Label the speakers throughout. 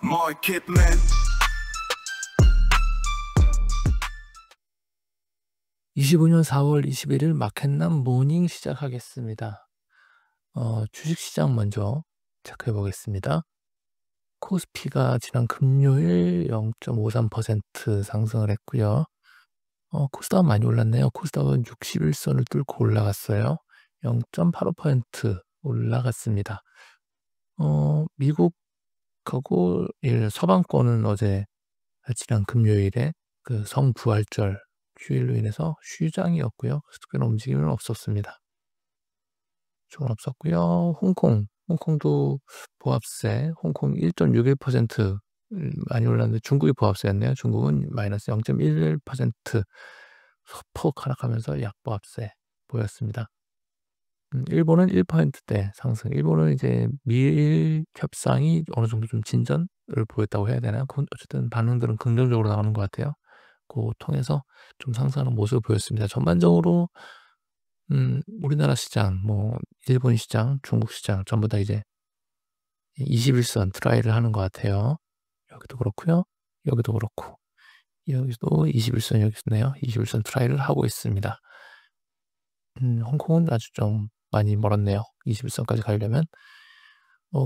Speaker 1: Marketman.
Speaker 2: 25년 4월 21일 마켓남 모닝 시작하겠습니다. 주식시장 먼저 체크해 보겠습니다. 코스피가 지난 금요일 0.53% 상승을 했고요. 코스닥은 많이 올랐네요. 코스닥은 61선을 뚫고 올라갔어요. 0.85% 올라갔습니다. 미국하고 서방권은 어제 지난 금요일에 그 성부활절 휴일로 인해서 휴장이었고요. 그래서 특별한 움직임은 없었습니다. 조금 없었고요. 홍콩도 보합세, 홍콩 1.61% 많이 올랐는데 중국이 보합세였네요. 중국은 마이너스 0.11% 소폭 하락하면서 약보합세 보였습니다. 일본은 1%대 상승. 일본은 이제 미일 협상이 어느 정도 좀 진전을 보였다고 해야 되나요? 어쨌든 반응들은 긍정적으로 나오는 것 같아요. 그거 통해서 좀 상승하는 모습을 보였습니다. 전반적으로 우리나라 시장, 일본 시장, 중국 시장 전부 다 이제 21선 트라이를 하는 것 같아요. 여기도 그렇고요. 여기도 그렇고. 여기도 21선 여기 있네요. 21선 트라이를 하고 있습니다. 홍콩은 아주 좀 많이 멀었네요. 21선까지 가려면.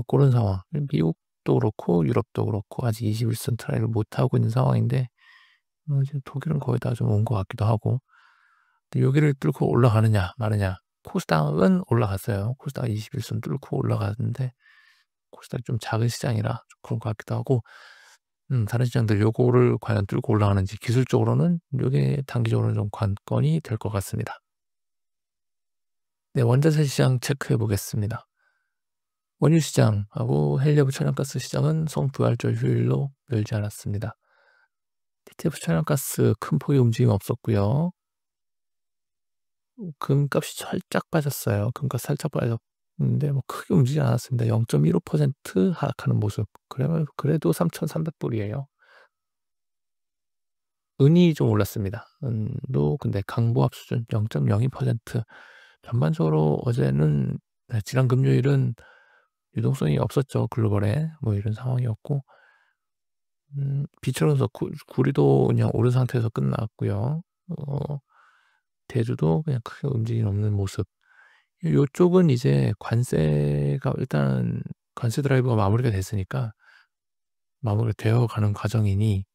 Speaker 2: 그런 상황. 미국도 그렇고 유럽도 그렇고 아직 21선 트라이를 못하고 있는 상황인데 이제 독일은 거의 다 좀 온 것 같기도 하고. 여기를 뚫고 올라가느냐 마느냐. 코스닥은 올라갔어요. 코스닥 21선 뚫고 올라갔는데 코스닥이 좀 작은 시장이라 좀 그런 것 같기도 하고 다른 시장들 요거를 과연 뚫고 올라가는지 기술적으로는 요게 단기적으로는 좀 관건이 될 것 같습니다. 네, 원자재 시장 체크해 보겠습니다. 원유 시장하고 헬리um 천연가스 시장은 성부활절 휴일로 열지 않았습니다. TTF 천연가스 큰 폭의 움직임 없었고요. 금값이 살짝 빠졌어요. 금값 살짝 빠졌는데 크게 움직이지 않았습니다. 0.15% 하락하는 모습. 그래도 3,300불이에요. 은이 좀 올랐습니다. 은도 근데 강보합 수준 0.02%. 전반적으로 어제는 지난 금요일은 유동성이 없었죠. 글로벌에 이런 상황이었고 비철원석 구리도 그냥 오른 상태에서 끝났고요. 대주도 그냥 크게 움직임 없는 모습. 요쪽은 이제 관세가 일단 관세 드라이브가 마무리가 됐으니까 마무리가 되어 가는 과정이니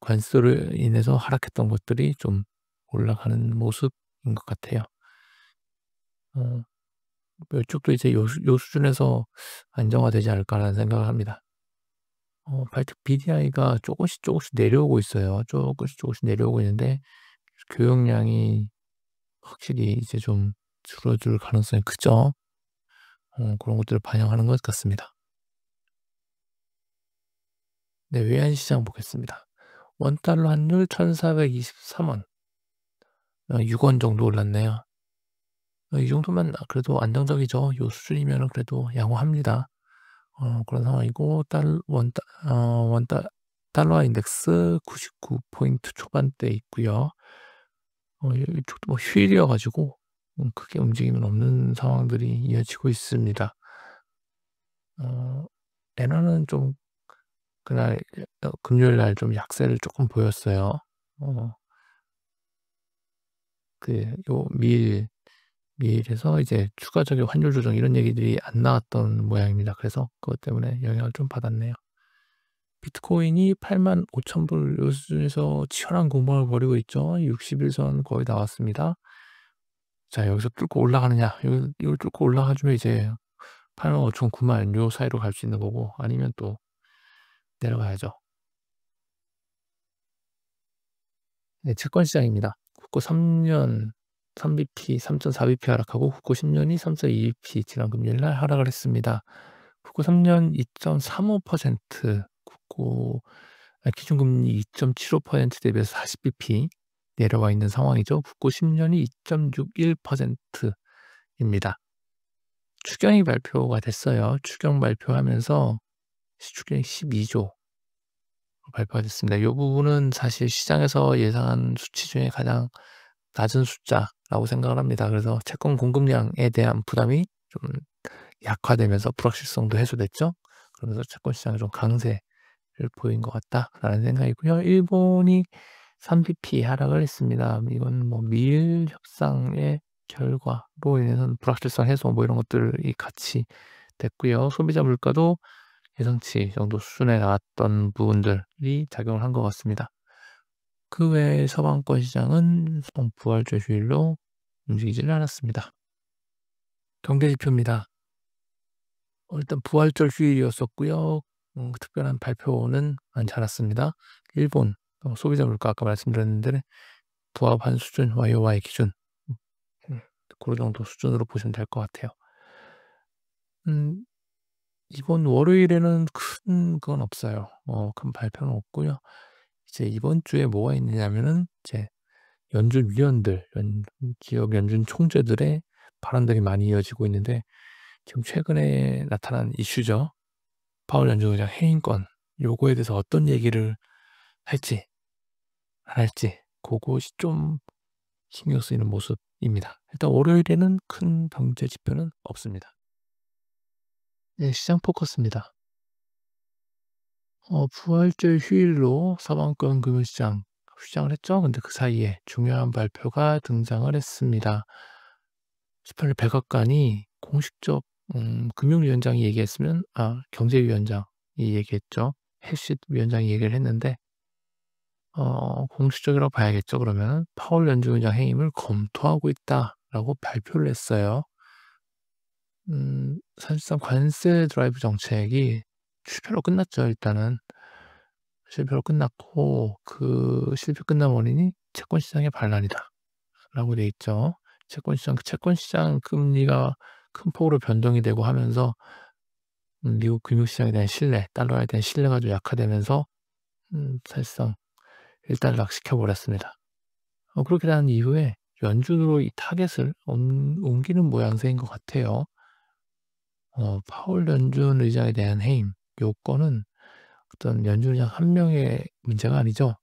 Speaker 2: 관세로 인해서 하락했던 것들이 좀 올라가는 모습인 것 같아요. 이쪽도 이제 요 수준에서 안정화되지 않을까라는 생각을 합니다. 발트 BDI가 조금씩 내려오고 있어요. 조금씩 내려오고 있는데 교역량이 확실히 이제 좀 줄어들 가능성이 크죠. 그런 것들을 반영하는 것 같습니다. 네, 외환시장 보겠습니다. 원달러 환율 1,423원. 6원 정도 올랐네요. 이 정도면 그래도 안정적이죠. 요 수준이면 그래도 양호합니다. 그런 상황이고 달러 인덱스 99포인트 초반대 있고요. 이쪽도 휴일이어가지고 크게 움직임은 없는 상황들이 이어지고 있습니다. 엔화는 좀 그날 금요일 날 좀 약세를 조금 보였어요. 미일에서 이제 추가적인 환율 조정 이런 얘기들이 안 나왔던 모양입니다. 그래서 그것 때문에 영향을 좀 받았네요. 비트코인이 85,000불 요 수준에서 치열한 공방을 벌이고 있죠. 61선 거의 나왔습니다. 자, 여기서 뚫고 올라가느냐. 이걸 뚫고 올라가주면 이제 85,000, 9만 요 사이로 갈 수 있는 거고 아니면 또 내려가야죠. 네, 채권시장입니다. 국고 3년 3bp 3.4bp 하락하고 국고 10년이 3.2bp 지난 금요일 날 하락을 했습니다. 국고 3년 2.35%, 기준금리 2.75% 대비해서 40bp 내려와 있는 상황이죠. 국고 10년이 2.61%입니다. 추경이 발표가 됐어요. 추경 발표하면서 시추경이 12조 발표가 됐습니다. 이 부분은 사실 시장에서 예상한 수치 중에 가장 낮은 숫자라고 생각을 합니다. 그래서 채권 공급량에 대한 부담이 좀 약화되면서 불확실성도 해소됐죠. 그러면서 채권 시장이 좀 강세 보인 것 같다라는 생각이고요. 일본이 3bp 하락을 했습니다. 이건 뭐 미일 협상의 결과로 인해서 불확실성 해소 뭐 이런 것들이 같이 됐고요. 소비자 물가도 예상치 정도 수준에 나왔던 부분들이 작용을 한 것 같습니다. 그 외에 서방권 시장은 부활절 휴일로 움직이지는 않았습니다. 경제 지표입니다. 일단 부활절 휴일이었었고요. 특별한 발표는 많지 않았습니다. 일본 소비자 물가 아까 말씀드렸는데 부합한 수준 YoY 기준 음 고 정도 수준으로 보시면 될 것 같아요. 음 이번 월요일에는 큰 건 없어요. 큰 발표는 없고요. 이제 이번 주에 뭐가 있느냐면은 이제 연준 위원들, 지역 연준 총재들의 발언들이 많이 이어지고 있는데 지금 최근에 나타난 이슈죠. 파월 연준 의장 해임권 요거에 대해서 어떤 얘기를 할지 안 할지 고것이 좀 신경 쓰이는 모습입니다. 일단 월요일에는 큰 경제 지표는 없습니다. 네, 시장 포커스입니다. 부활절 휴일로 서방권 금융시장 휴장을 했죠. 근데 그 사이에 중요한 발표가 등장을 했습니다. 18일 백악관이 공식적 금융위원장이 얘기했으면 경제위원장이 얘기했죠. 해시 위원장이 얘기를 했는데 공식적이라고 봐야겠죠. 그러면 파월 연준 의장 해임을 검토하고 있다라고 발표를 했어요. 사실상 관세 드라이브 정책이 실패로 끝났죠. 일단은 실패로 끝났고 그 실패 끝난 원인이 채권 시장의 반란이다라고 돼 있죠. 채권 시장 금리가 큰 폭으로 변동이 되고 하면서 미국 금융 시장에 대한 신뢰, 달러에 대한 신뢰가 좀 약화되면서 사실상 일단락시켜 버렸습니다. 그렇게 된 이후에 연준으로 이 타겟을 옮기는 모양새인 것 같아요. 파월 연준 의장에 대한 해임 요건은 어떤 연준 의장 한 명의 문제가 아니죠.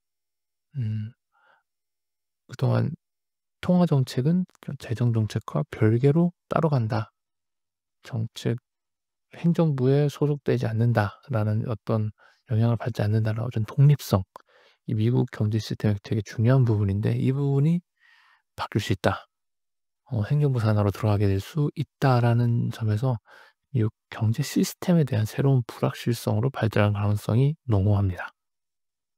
Speaker 2: 음 그동안 통화 정책은 재정 정책과 별개로 따로 간다. 정책 행정부에 소속되지 않는다라는 어떤 영향을 받지 않는다라는 어떤 독립성. 이 미국 경제 시스템의 되게 중요한 부분인데 이 부분이 바뀔 수 있다. 행정부 산하로 들어가게 될 수 있다라는 점에서 미국 경제 시스템에 대한 새로운 불확실성으로 발전할 가능성이 농후합니다.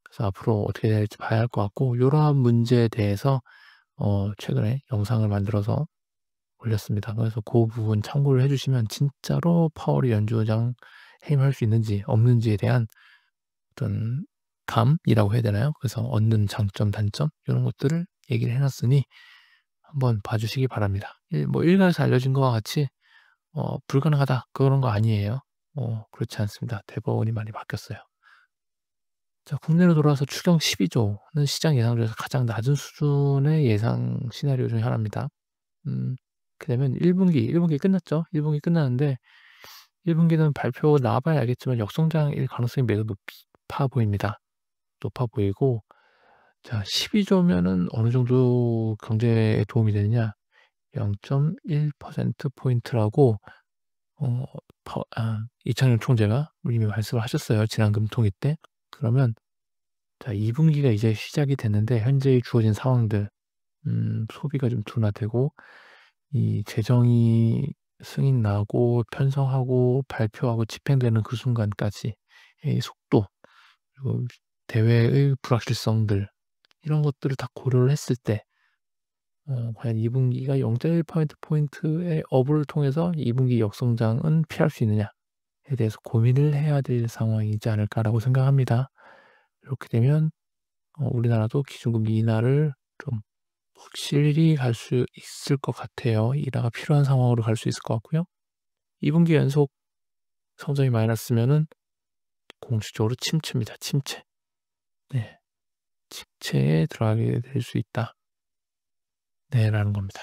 Speaker 2: 그래서 앞으로 어떻게 될지 봐야 할 것 같고 요러한 문제에 대해서 최근에 영상을 만들어서 올렸습니다. 그래서 그 부분 참고를 해 주시면 진짜로 파월이 연준의장 해임할 수 있는지 없는지에 대한 어떤 감이라고 해야 되나요? 그래서 얻는 장점, 단점 요런 것들을 얘기를 해 놨으니 한번 봐 주시기 바랍니다. 일각에서 알려진 것과 같이 불가능하다 그런 거 아니에요. 그렇지 않습니다. 대법원이 많이 바뀌었어요. 자, 국내로 돌아와서 추경 12조는 시장 예상 중에서 가장 낮은 수준의 예상 시나리오 중에 하나입니다. 그다음에 1분기 끝났죠. 1분기 끝났는데 1분기는 발표 나와 봐야 알겠지만 역성장일 가능성이 매우 높아 보입니다. 높아 보이고 자 12조면은 어느 정도 경제에 도움이 되느냐 0.1% 포인트라고 어 이창용 총재가 이미 말씀을 하셨어요, 지난 금통위 때. 그러면 자 2분기가 이제 시작이 됐는데 현재 주어진 상황들 소비가 좀 둔화되고 이 재정이 승인 나고 편성하고 발표하고 집행되는 그 순간까지 이 속도 그리고 대외의 불확실성들 이런 것들을 다 고려를 했을 때 과연 2분기가 0.1% 포인트의 업을 통해서 2분기 역성장은 피할 수 있느냐에 대해서 고민을 해야 될 상황이지 않을까라고 생각합니다. 이렇게 되면 우리나라도 기준금리 인하를 좀 확실히 갈 수 있을 것 같아요. 인하가 필요한 상황으로 갈 수 있을 것 같고요. 2분기 연속 성장이 마이너스면은 공식적으로 침체입니다. 침체. 네. 침체에 들어가게 될 수 있다. 네, 라는 겁니다.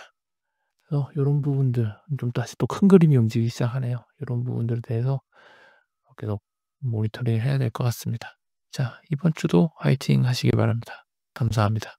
Speaker 2: 그래서 요런 부분들 좀 다시 또 큰 그림이 움직이기 시작하네요. 요런 부분들에 대해서 계속 모니터링 해야 될 것 같습니다. 자, 이번 주도 화이팅 하시기 바랍니다. 감사합니다.